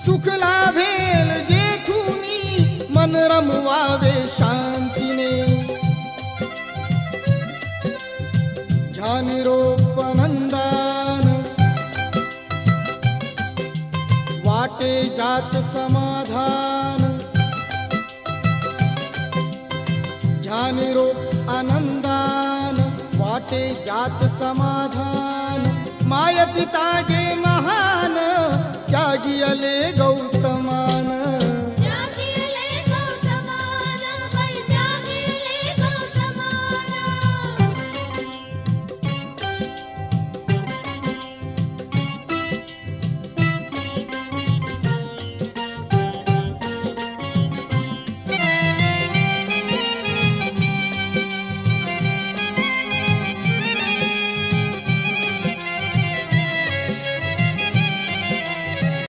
सुख लाभेल जेथुनी मन रमवावे शांतीने ध्यानिरोपनंदन वाटे जात समाधान ध्यानिरोप आनंदान वाटे जात समाधान माय पिता जे महान त्यागी अले गौतम